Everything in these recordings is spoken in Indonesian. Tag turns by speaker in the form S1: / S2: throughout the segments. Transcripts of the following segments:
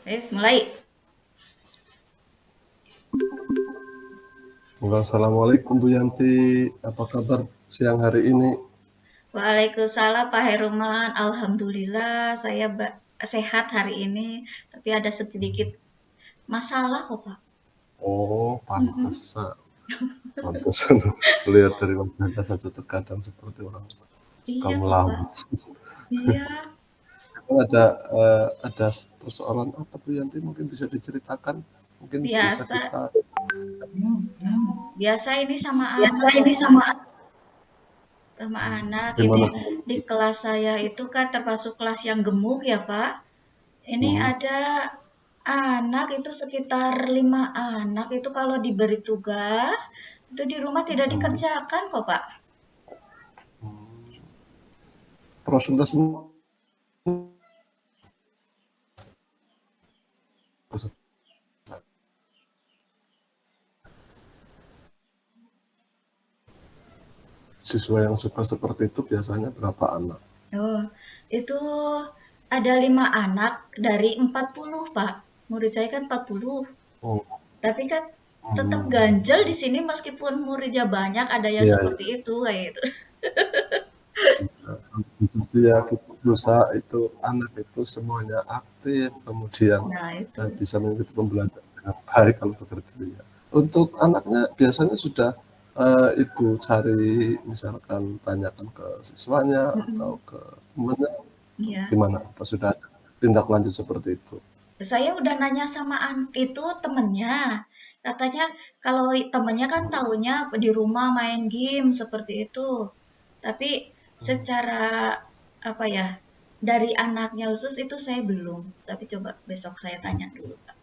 S1: Mulai.
S2: Halo, Assalamualaikum Bu Yanti, apa kabar siang hari ini?
S1: Waalaikumsalam Pak Heruman. Alhamdulillah saya sehat hari ini, tapi ada sedikit masalah kok Pak.
S2: Oh,
S1: Mm-mm.
S2: pantesan melihat dari wajahnya saja terkadang seperti orang
S1: Iya kok
S2: gemelam.
S1: Pak. Iya.
S2: Emang ada persoalan apa Bu Yanti mungkin bisa diceritakan, mungkin bisa
S1: Biasa,
S2: kita
S1: biasa ini sama
S2: biasa
S1: anak loh
S2: ini
S1: Pak.
S2: sama
S1: Sama anak ini
S2: gimana?
S1: di kelas saya itu kan termasuk kelas yang gemuk ya Pak. Ini
S2: Hmm,
S1: ada anak itu sekitar 5 anak itu kalau diberi tugas itu di rumah tidak
S2: hmm,
S1: dikerjakan kok Pak.
S2: Prosentasenya siswa yang suka seperti itu biasanya berapa anak?
S1: Oh, itu ada 5 anak dari 40 Pak. Murid saya kan 40.
S2: Oh,
S1: Tapi kan tetap
S2: hmm,
S1: ganjel di sini meskipun muridnya banyak, ada yang
S2: iya,
S1: seperti
S2: iya.
S1: itu kayak gitu.
S2: Di sisi ya kita berusaha itu anak itu semuanya aktif, kemudian
S1: Nah, itu.
S2: bisa mengikuti pembelajaran dengan baik kalau begitu ya. Untuk anaknya biasanya sudah ibu cari misalkan tanyakan ke siswanya atau
S1: Mm-mm.
S2: ke temannya
S1: Iya.
S2: gimana? Apa sudah ada tindak lanjut seperti itu?
S1: Saya udah nanya sama itu temennya. Katanya kalau temennya kan taunya di rumah main game seperti itu. Tapi secara apa ya, dari anaknya khusus itu saya belum. Tapi coba besok saya tanya dulu, Pak.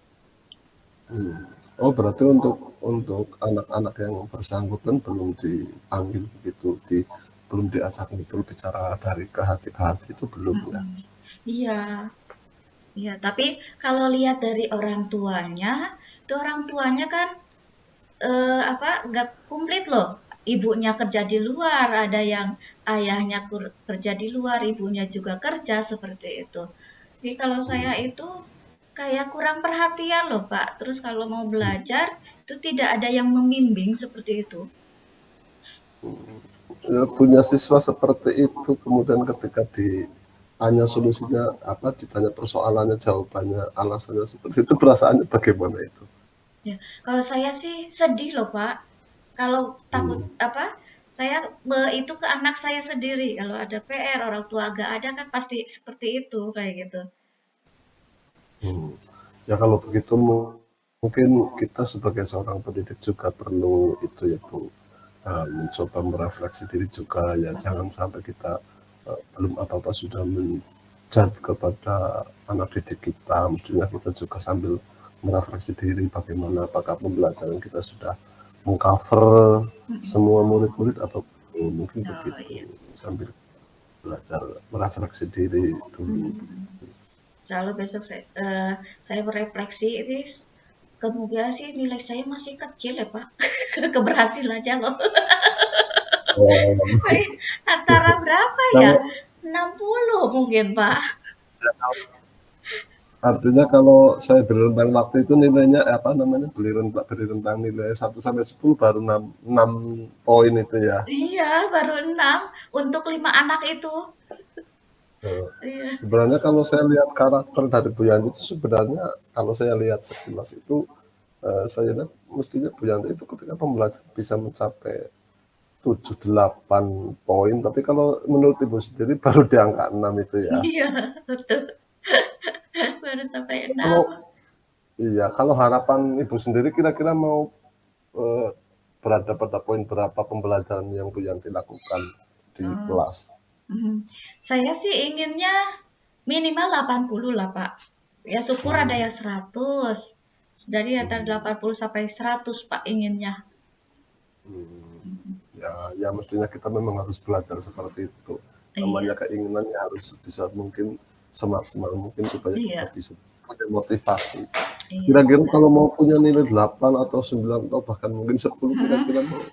S2: Hmm. Oh berarti untuk anak-anak yang bersangkutan belum dipanggil begitu, belum diajak ngobrol bicara dari ke hati itu belum ya?
S1: Mm-mm. Iya, iya. Tapi kalau lihat dari orang tuanya, itu orang tuanya kan apa nggak komplit loh. Ibunya kerja di luar, ada yang ayahnya kerja di luar, ibunya juga kerja seperti itu. Jadi kalau saya
S2: Hmm.
S1: itu kayak kurang perhatian loh Pak. Terus kalau mau belajar itu tidak ada yang membimbing seperti itu.
S2: Punya siswa seperti itu kemudian ketika ditanya solusinya apa ditanya persoalannya jawabannya alasannya seperti itu perasaannya bagaimana itu.
S1: Ya, kalau saya sih sedih loh Pak. Kalau takut
S2: Hmm.
S1: apa? Saya itu ke anak saya sendiri. Kalau ada PR orang tua agak ada kan pasti seperti itu kayak gitu.
S2: Hmm. Ya kalau begitu mungkin kita sebagai seorang pendidik juga perlu itu ya Bu, mencoba merefleksi diri juga ya jangan sampai kita belum apa-apa sudah menjudge kepada anak didik kita, mestinya kita juga sambil merefleksi diri bagaimana apakah pembelajaran kita sudah mengcover
S1: Mm-mm.
S2: semua murid-murid atau belum, mungkin
S1: Oh
S2: begitu
S1: iya.
S2: sambil belajar merefleksi diri dulu.
S1: Hmm. Selalu besok saya berefleksi ini kemungkinan sih nilai saya masih kecil ya Pak. Keberhasilannya loh.
S2: Oh,
S1: Antara berapa ya?
S2: kalau
S1: 60 mungkin Pak.
S2: artinya kalau saya beri rentang waktu itu nilainya apa namanya beri rentang nilai 1 sampai 10 baru 6 poin itu ya.
S1: Iya, baru 6 untuk 5 anak itu.
S2: Eh,
S1: Iya.
S2: Sebenarnya kalau saya lihat karakter dari Bu Yanti itu sebenarnya kalau saya lihat sekilas itu saya lihat mestinya Bu Yanti itu ketika pembelajaran bisa mencapai 7 8 poin tapi kalau menurut Ibu sendiri baru di angka 6 itu ya.
S1: Iya, betul. Baru sampai
S2: Kalau
S1: 6.
S2: iya kalau harapan Ibu sendiri kira-kira mau eh, berada pada poin berapa pembelajaran yang Bu Yanti lakukan di
S1: Oh,
S2: kelas?
S1: mhm. Saya sih inginnya minimal 80 lah, Pak. Ya syukur ada
S2: Hmm,
S1: yang 100. Dari antara
S2: hmm,
S1: 80 sampai 100, Pak, inginnya.
S2: hmm.
S1: Mhm.
S2: Ya, ya mestinya kita memang harus belajar seperti itu. Namanya
S1: Iya,
S2: keinginannya harus bisa mungkin semaksimal mungkin supaya kita
S1: iya,
S2: bisa punya motivasi.
S1: iya,
S2: Kira-kira
S1: benar.
S2: kalau mau punya nilai 8 atau 9 atau bahkan mungkin 10
S1: Mhm.
S2: kira-kira mau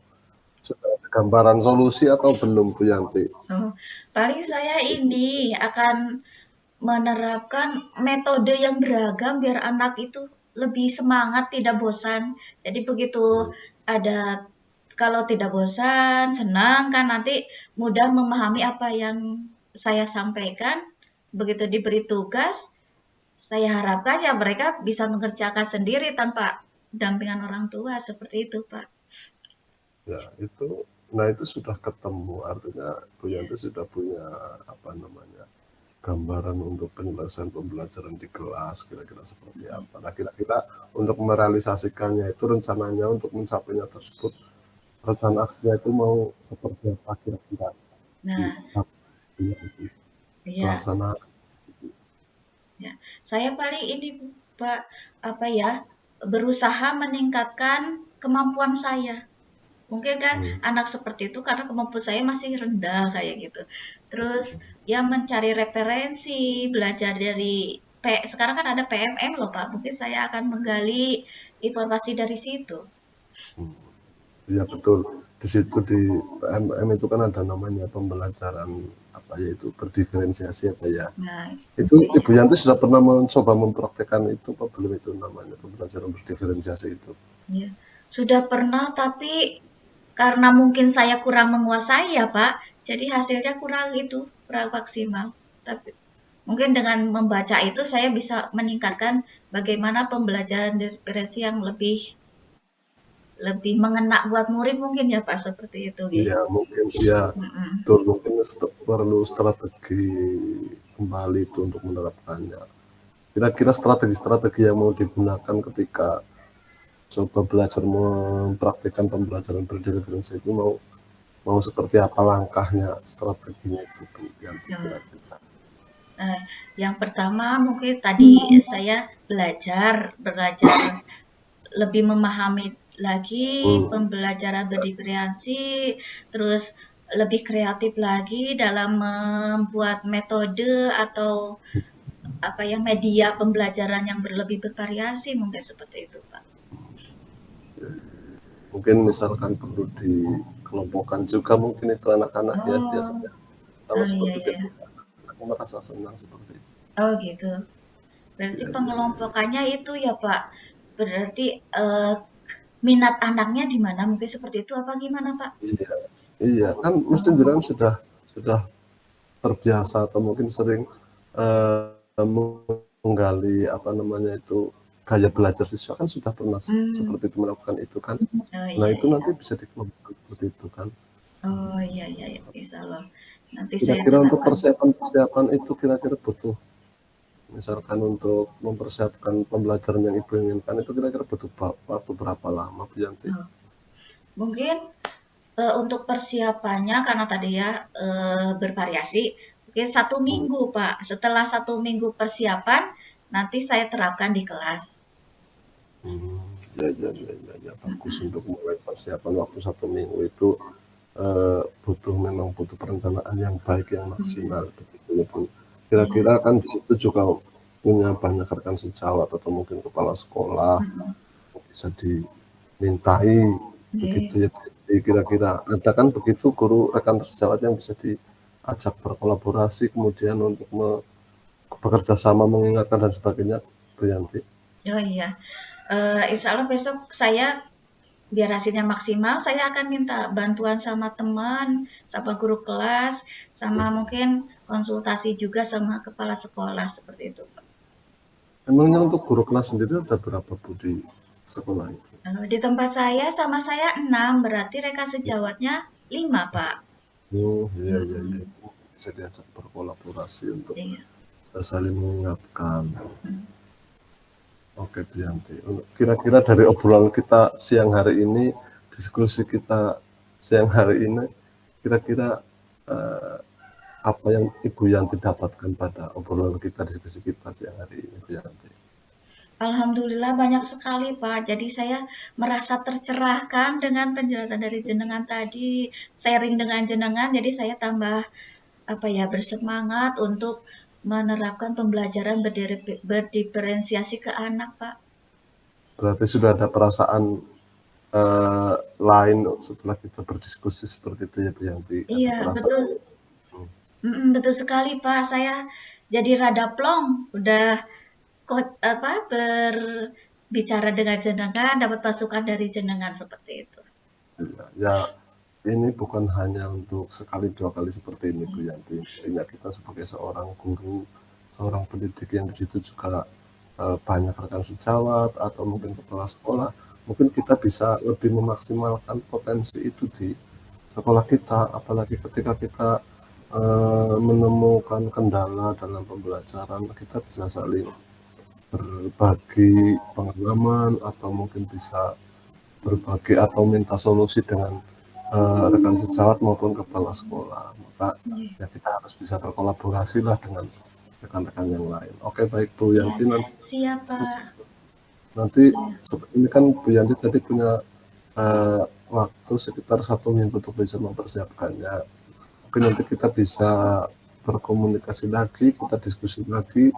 S2: sudah ada gambaran solusi atau belum Bu Yanti?
S1: Oh, paling saya ini akan menerapkan metode yang beragam biar anak itu lebih semangat, tidak bosan. Jadi begitu
S2: Hmm.
S1: ada kalau tidak bosan, senang kan nanti mudah memahami apa yang saya sampaikan. Begitu diberi tugas, saya harapkan ya mereka bisa mengerjakan sendiri tanpa dampingan orang tua seperti itu, Pak.
S2: Ya, nah itu sudah ketemu, artinya Bu
S1: Iya.
S2: Yanti sudah punya apa namanya gambaran untuk penyelesaian pembelajaran di kelas kira-kira seperti apa. Nah kira-kira untuk merealisasikannya itu rencananya untuk mencapainya tersebut, rencana aksinya itu mau seperti apa kira-kira di
S1: Nah,
S2: itu
S1: iya,
S2: pelaksanaan.
S1: ya. Saya paling ini, Pak, apa ya, berusaha meningkatkan kemampuan saya. Mungkin kan
S2: Hmm.
S1: anak seperti itu karena kemampuan saya masih rendah kayak gitu. Terus ya mencari referensi, belajar dari sekarang kan ada PMM loh Pak. Mungkin saya akan menggali informasi dari situ.
S2: Hmm. Iya betul. Di situ di PMM itu kan ada namanya pembelajaran apa ya itu berdiferensiasi apa ya.
S1: Nah,
S2: Itu Ibu
S1: iya,
S2: Yanti sudah pernah mencoba mempraktekkan itu apa belum itu namanya pembelajaran berdiferensiasi itu?
S1: iya. Sudah pernah tapi karena mungkin saya kurang menguasai ya Pak, jadi hasilnya kurang itu, kurang maksimal. Tapi mungkin dengan membaca itu saya bisa meningkatkan bagaimana pembelajaran diferensi yang lebih lebih mengena buat murid mungkin ya Pak seperti itu gitu.
S2: Iya mungkin ya
S1: Mm-mm.
S2: betul mungkin perlu strategi kembali itu untuk menerapkannya. Kira-kira strategi-strategi yang mau digunakan ketika coba belajar mempraktikkan pembelajaran berdiferensiasi itu mau mau seperti apa langkahnya strateginya itu Bu yang
S1: Nah,
S2: kira-kira.
S1: yang pertama mungkin tadi saya belajar lebih memahami lagi
S2: Hmm.
S1: pembelajaran berdiferensi, terus lebih kreatif lagi dalam membuat metode atau apa ya media pembelajaran yang berlebih bervariasi mungkin seperti itu Pak.
S2: Mungkin misalkan perlu dikelompokkan juga mungkin itu anak-anak ya
S1: Oh,
S2: biasanya kalau
S1: oh iya
S2: seperti
S1: iya.
S2: itu aku merasa senang seperti itu.
S1: Oh gitu. Berarti
S2: Ya, ya, ya.
S1: pengelompokannya itu ya Pak. Berarti minat anaknya di mana? Mungkin seperti itu apa gimana Pak?
S2: Iya, iya kan mesti
S1: Oh,
S2: jenengan sudah terbiasa atau mungkin sering menggali apa namanya itu gaya belajar siswa kan sudah pernah
S1: hmm,
S2: seperti itu melakukan itu kan.
S1: oh
S2: Nah
S1: iya
S2: itu
S1: iya.
S2: nanti bisa dikelompokkan seperti itu kan.
S1: Oh iya iya iya. Insya Allah. Nanti saya
S2: Kira-kira untuk
S1: terapkan.
S2: persiapan-persiapan itu kira-kira butuh misalkan untuk mempersiapkan pembelajaran yang Ibu inginkan itu kira-kira butuh waktu berapa lama Bu Yanti?
S1: Oh, mungkin untuk persiapannya karena tadi ya bervariasi. Mungkin satu
S2: Hmm.
S1: minggu Pak. Setelah satu minggu persiapan, nanti saya terapkan di kelas.
S2: Hmm. Ya, ya, ya, ya, ya, bagus
S1: Mm-mm.
S2: untuk mulai persiapan waktu 1 minggu itu memang butuh perencanaan yang baik yang
S1: Mm-mm.
S2: maksimal begitu ya Bu.
S1: Iya.
S2: Kira-kira kan di situ juga punya banyak rekan sejawat atau mungkin kepala sekolah
S1: Mm-mm.
S2: bisa dimintai begitu
S1: Oke.
S2: ya. Jadi kira-kira ada kan begitu guru rekan sejawat yang bisa diajak berkolaborasi kemudian untuk bekerja sama mengingatkan dan sebagainya Bu Yanti.
S1: Oh iya. Insya Allah besok saya biar hasilnya maksimal, saya akan minta bantuan sama teman, sama guru kelas, sama mungkin konsultasi juga sama kepala sekolah seperti itu, Pak.
S2: Emangnya untuk guru kelas sendiri ada berapa Bu di sekolah itu?
S1: Di tempat saya sama saya 6, berarti reka sejawatnya 5, Pak.
S2: Oh iya iya iya
S1: Mm-mm.
S2: bisa diajak berkolaborasi untuk
S1: Iya.
S2: bisa saling mengingatkan.
S1: Mm.
S2: Oke Bianti. Kira-kira dari obrolan kita siang hari ini, diskusi kita siang hari ini, kira-kira eh, apa yang Ibu Yanti dapatkan pada obrolan kita diskusi kita siang hari ini, Bu Yanti?
S1: Alhamdulillah banyak sekali, Pak. Jadi saya merasa tercerahkan dengan penjelasan dari jenengan tadi, sharing dengan jenengan, jadi saya tambah apa ya bersemangat untuk menerapkan pembelajaran berdiferensiasi ke anak, Pak.
S2: Berarti sudah ada perasaan lain setelah kita berdiskusi seperti itu ya Bu Yanti. Ada
S1: Iya,
S2: perasaan.
S1: betul. Betul sekali, Pak. Saya jadi rada plong, udah apa berbicara dengan jenengan, dapat masukan dari jenengan seperti itu.
S2: Iya, ya ini bukan hanya untuk sekali dua kali seperti ini Bu Yanti. Intinya kita sebagai seorang guru, seorang pendidik yang di situ juga banyak rekan sejawat atau mungkin kepala sekolah, mungkin kita bisa lebih memaksimalkan potensi itu di sekolah kita, apalagi ketika kita menemukan kendala dalam pembelajaran, kita bisa saling berbagi pengalaman atau mungkin bisa berbagi atau minta solusi dengan rekan sejawat maupun kepala sekolah. Maka
S1: Iya.
S2: ya kita harus bisa berkolaborasi lah dengan rekan-rekan yang lain. Oke, baik Bu
S1: Ya,
S2: Yanti, nanti
S1: siap Pak.
S2: nanti
S1: Iya.
S2: ini kan Bu Yanti tadi punya waktu sekitar 1 minggu untuk bisa mempersiapkannya. Mungkin nanti kita bisa berkomunikasi lagi, kita diskusi lagi.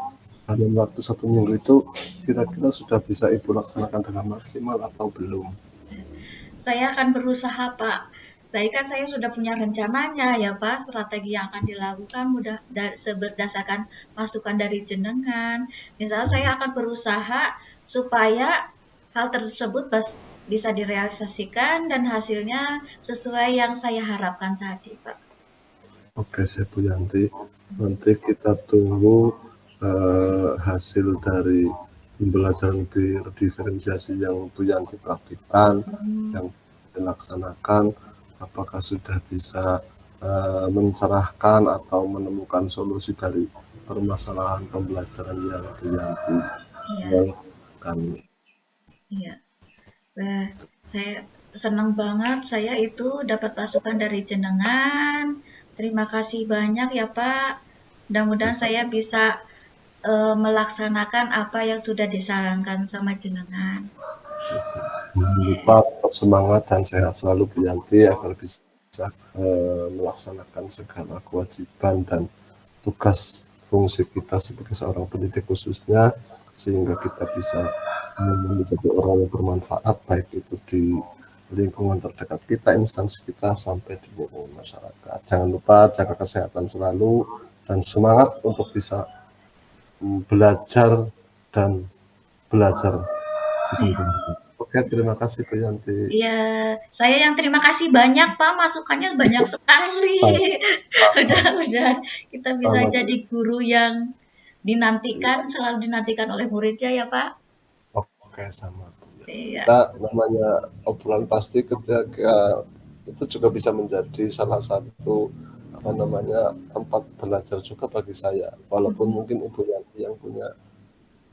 S2: Dalam waktu 1 minggu itu kira-kira sudah bisa Ibu laksanakan dengan maksimal atau belum?
S1: Saya akan berusaha, Pak. Tadi kan saya sudah punya rencananya ya, Pak, strategi yang akan dilakukan mudah berdasarkan masukan dari jenengan. Misalnya saya akan berusaha supaya hal tersebut bisa direalisasikan dan hasilnya sesuai yang saya harapkan tadi, Pak.
S2: Oke, siap Bu Yanti. Nanti kita tunggu hasil dari pembelajaran berdiferensiasi yang Bu Yanti praktikkan, yang dilaksanakan, apakah sudah bisa mencerahkan atau menemukan solusi dari permasalahan pembelajaran yang Bu Yanti
S1: Iya,
S2: laksanakan.
S1: iya. Wah, saya senang banget saya itu dapat masukan dari jenengan. Terima kasih banyak ya, Pak. Mudah-mudahan
S2: Bisa,
S1: saya bisa melaksanakan apa yang sudah disarankan sama jenengan.
S2: bisa. Jangan lupa tetap semangat dan sehat selalu Bu Yanti agar bisa melaksanakan segala kewajiban dan tugas fungsi kita sebagai seorang pendidik khususnya, sehingga kita bisa menjadi orang yang bermanfaat baik itu di lingkungan terdekat kita, instansi kita, sampai di lingkungan masyarakat. Jangan lupa jaga kesehatan selalu dan semangat untuk bisa belajar dan belajar sepenuhnya. Oke, terima kasih Bu Yanti.
S1: Iya, saya yang terima kasih banyak, Pak. Masukannya banyak sekali. Mudah-mudahan kita bisa
S2: Sama,
S1: jadi guru yang selalu dinantikan oleh muridnya ya, Pak.
S2: oke, sama Bu.
S1: Iya.
S2: Kita namanya obrolan pasti ketika itu juga bisa menjadi salah satu apa namanya tempat belajar juga bagi saya. Walaupun mungkin Ibu yang punya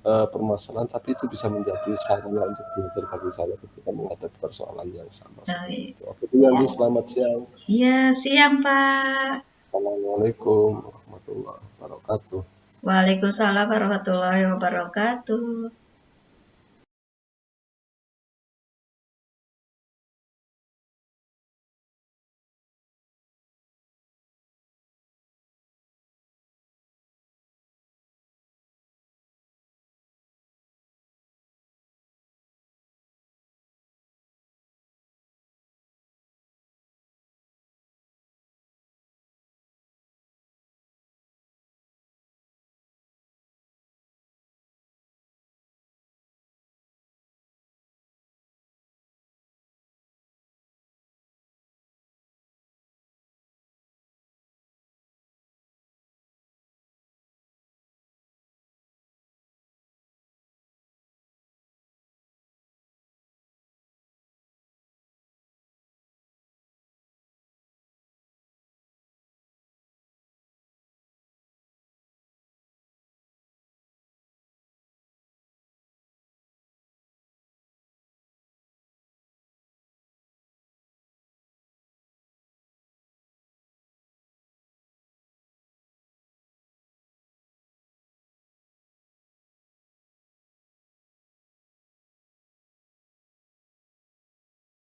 S2: permasalahan, tapi itu bisa menjadi sarana untuk belajar bagi saya ketika menghadapi persoalan yang sama seperti itu. Oke, Bu Yanti, selamat siang.
S1: Iya, siang, Pak.
S2: Assalamualaikum warahmatullahi wabarakatuh.
S1: Waalaikumsalam warahmatullahi wabarakatuh.